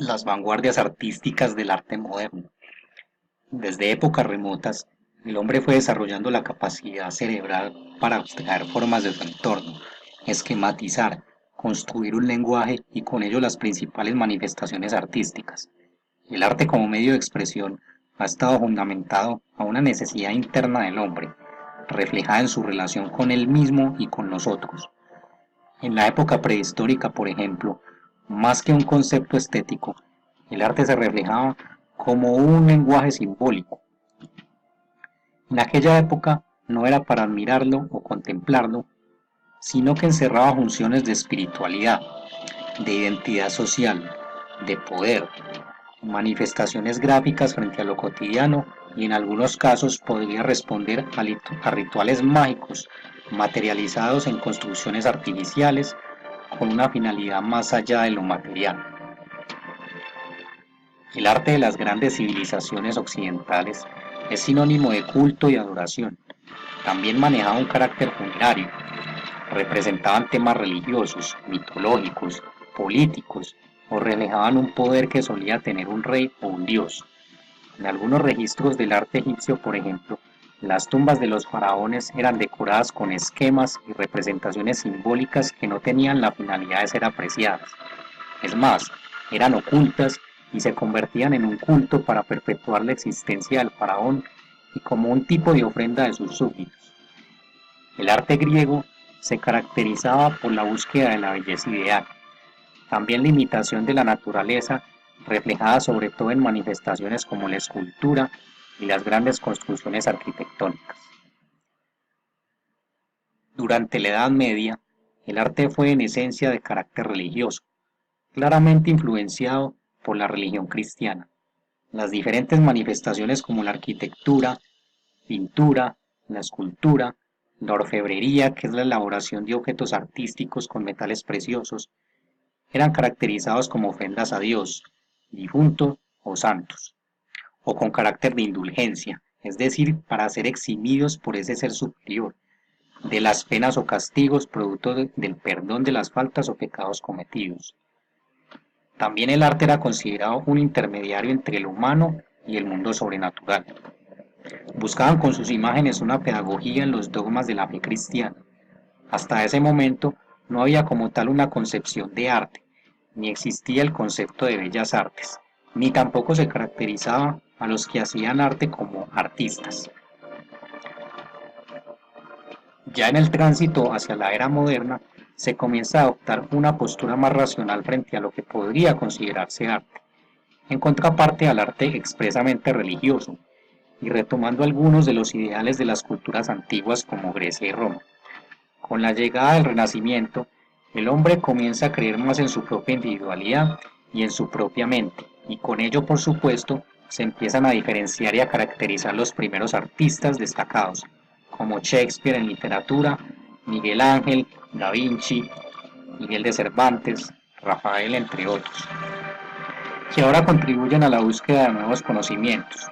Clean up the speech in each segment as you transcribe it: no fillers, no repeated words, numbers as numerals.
Las vanguardias artísticas del arte moderno. Desde épocas remotas, el hombre fue desarrollando la capacidad cerebral para abstraer formas de su entorno, esquematizar, construir un lenguaje y con ello las principales manifestaciones artísticas. El arte como medio de expresión ha estado fundamentado a una necesidad interna del hombre, reflejada en su relación con él mismo y con los otros. En la época prehistórica, por ejemplo, más que un concepto estético, el arte se reflejaba como un lenguaje simbólico. En aquella época no era para admirarlo o contemplarlo, sino que encerraba funciones de espiritualidad, de identidad social, de poder, manifestaciones gráficas frente a lo cotidiano y en algunos casos podría responder a rituales mágicos materializados en construcciones artificiales con una finalidad más allá de lo material. El arte de las grandes civilizaciones occidentales es sinónimo de culto y adoración. También manejaba un carácter funerario, representaban temas religiosos, mitológicos, políticos o reflejaban un poder que solía tener un rey o un dios. En algunos registros del arte egipcio, por ejemplo, las tumbas de los faraones eran decoradas con esquemas y representaciones simbólicas que no tenían la finalidad de ser apreciadas. Es más, eran ocultas y se convertían en un culto para perpetuar la existencia del faraón y como un tipo de ofrenda de sus súbditos. El arte griego se caracterizaba por la búsqueda de la belleza ideal, también la imitación de la naturaleza, reflejada sobre todo en manifestaciones como la escultura y las grandes construcciones arquitectónicas. Durante la Edad Media, el arte fue en esencia de carácter religioso, claramente influenciado por la religión cristiana. Las diferentes manifestaciones como la arquitectura, pintura, la escultura, la orfebrería, que es la elaboración de objetos artísticos con metales preciosos, eran caracterizados como ofrendas a Dios, difuntos o santos, o con carácter de indulgencia, es decir, para ser eximidos por ese ser superior, de las penas o castigos producto del perdón de las faltas o pecados cometidos. También el arte era considerado un intermediario entre el humano y el mundo sobrenatural. Buscaban con sus imágenes una pedagogía en los dogmas de la fe cristiana. Hasta ese momento no había como tal una concepción de arte, ni existía el concepto de bellas artes, ni tampoco se caracterizaba a los que hacían arte como artistas. Ya en el tránsito hacia la era moderna, se comienza a adoptar una postura más racional frente a lo que podría considerarse arte, en contraparte al arte expresamente religioso, y retomando algunos de los ideales de las culturas antiguas como Grecia y Roma. Con la llegada del Renacimiento, el hombre comienza a creer más en su propia individualidad y en su propia mente, y con ello, por supuesto, se empiezan a diferenciar y a caracterizar los primeros artistas destacados, como Shakespeare en literatura, Miguel Ángel, Da Vinci, Miguel de Cervantes, Rafael, entre otros, que ahora contribuyen a la búsqueda de nuevos conocimientos.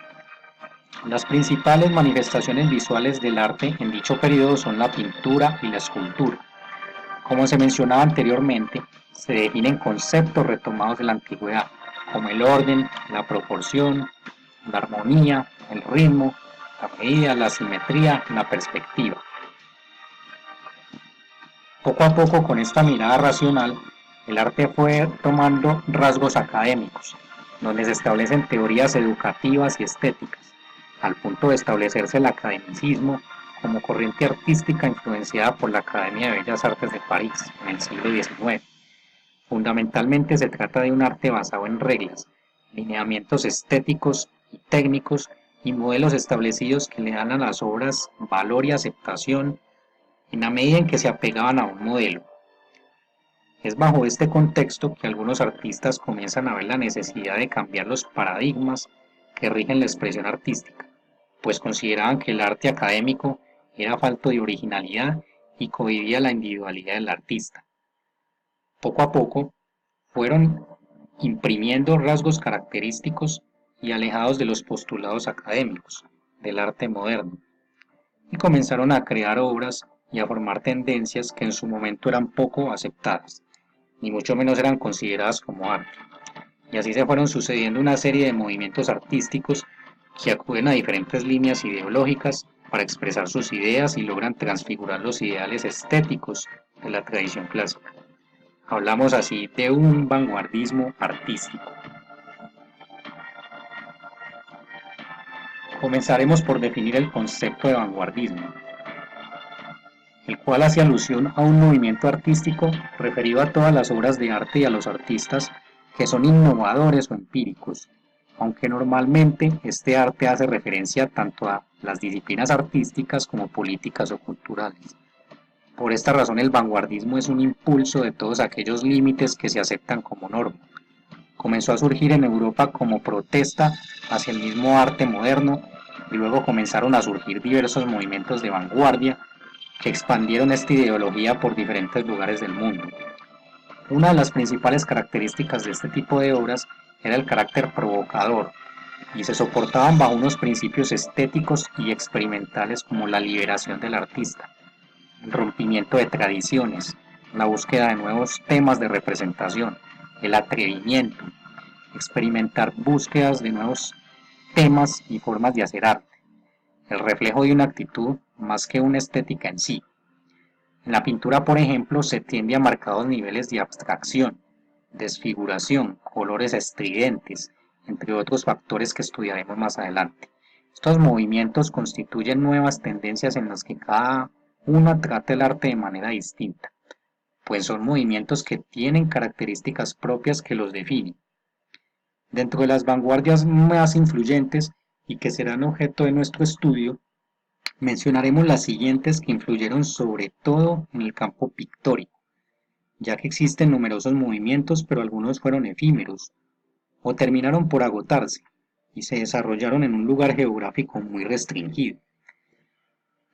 Las principales manifestaciones visuales del arte en dicho periodo son la pintura y la escultura. Como se mencionaba anteriormente, se definen conceptos retomados de la antigüedad, como el orden, la proporción, la armonía, el ritmo, la medida, la simetría, la perspectiva. Poco a poco, con esta mirada racional, el arte fue tomando rasgos académicos, donde se establecen teorías educativas y estéticas, al punto de establecerse el academicismo como corriente artística influenciada por la Academia de Bellas Artes de París en el siglo XIX. Fundamentalmente se trata de un arte basado en reglas, lineamientos estéticos y técnicos y modelos establecidos que le dan a las obras valor y aceptación en la medida en que se apegaban a un modelo. Es bajo este contexto que algunos artistas comienzan a ver la necesidad de cambiar los paradigmas que rigen la expresión artística, pues consideraban que el arte académico era falto de originalidad y cohibía la individualidad del artista. Poco a poco fueron imprimiendo rasgos característicos y alejados de los postulados académicos del arte moderno, y comenzaron a crear obras y a formar tendencias que en su momento eran poco aceptadas, ni mucho menos eran consideradas como arte. y así se fueron sucediendo una serie de movimientos artísticos que acuden a diferentes líneas ideológicas para expresar sus ideas y logran transfigurar los ideales estéticos de la tradición clásica. Hablamos así de un vanguardismo artístico. Comenzaremos por definir el concepto de vanguardismo, el cual hace alusión a un movimiento artístico referido a todas las obras de arte y a los artistas que son innovadores o empíricos, aunque normalmente este arte hace referencia tanto a las disciplinas artísticas como políticas o culturales. Por esta razón el vanguardismo es un impulso de todos aquellos límites que se aceptan como norma. Comenzó a surgir en Europa como protesta hacia el mismo arte moderno y luego comenzaron a surgir diversos movimientos de vanguardia que expandieron esta ideología por diferentes lugares del mundo. Una de las principales características de este tipo de obras era el carácter provocador y se soportaban bajo unos principios estéticos y experimentales como la liberación del artista, el rompimiento de tradiciones, la búsqueda de nuevos temas de representación, el atrevimiento, experimentar búsquedas de nuevos temas y formas de hacer arte, el reflejo de una actitud más que una estética en sí. En la pintura, por ejemplo, se tiende a marcados niveles de abstracción, desfiguración, colores estridentes, entre otros factores que estudiaremos más adelante. Estos movimientos constituyen nuevas tendencias en las que cada una trata el arte de manera distinta, pues son movimientos que tienen características propias que los definen. Dentro de las vanguardias más influyentes y que serán objeto de nuestro estudio, mencionaremos las siguientes que influyeron sobre todo en el campo pictórico, ya que existen numerosos movimientos, pero algunos fueron efímeros o terminaron por agotarse y se desarrollaron en un lugar geográfico muy restringido.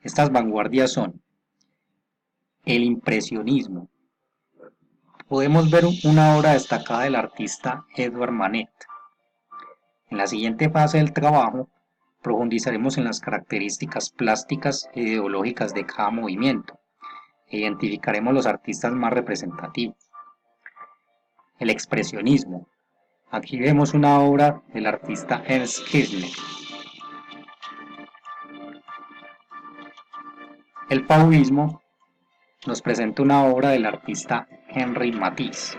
Estas vanguardias son el impresionismo. Podemos ver una obra destacada del artista Edouard Manet. En la siguiente fase del trabajo profundizaremos en las características plásticas e ideológicas de cada movimiento e identificaremos los artistas más representativos. El expresionismo. Aquí vemos una obra del artista Ernst Kirchner. El fauvismo nos presenta una obra del artista Henri Matisse.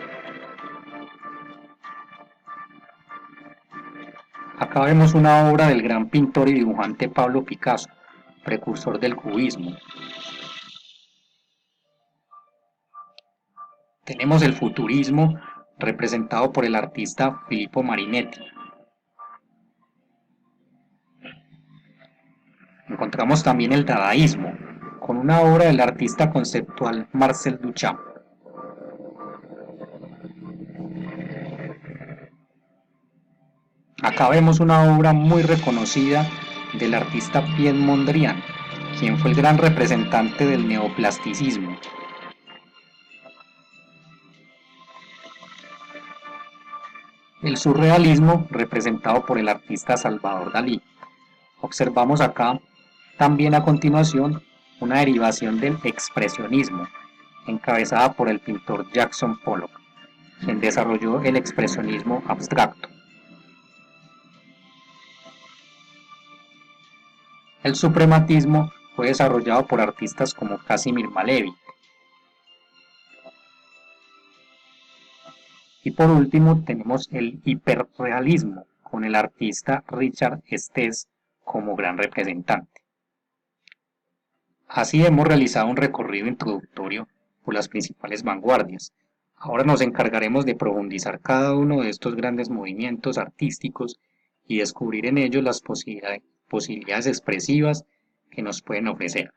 Acá vemos una obra del gran pintor y dibujante Pablo Picasso, precursor del cubismo. Tenemos el futurismo, representado por el artista Filippo Marinetti. Encontramos también el dadaísmo, con una obra del artista conceptual Marcel Duchamp. Acá vemos una obra muy reconocida del artista Piet Mondrian, quien fue el gran representante del neoplasticismo. El surrealismo, representado por el artista Salvador Dalí. Observamos acá también a continuación una derivación del expresionismo, encabezada por el pintor Jackson Pollock, quien desarrolló el expresionismo abstracto. El suprematismo fue desarrollado por artistas como Kazimir Malevich. Y por último tenemos el hiperrealismo, con el artista Richard Stess como gran representante. Así hemos realizado un recorrido introductorio por las principales vanguardias. Ahora nos encargaremos de profundizar cada uno de estos grandes movimientos artísticos y descubrir en ellos las posibilidades expresivas que nos pueden ofrecer.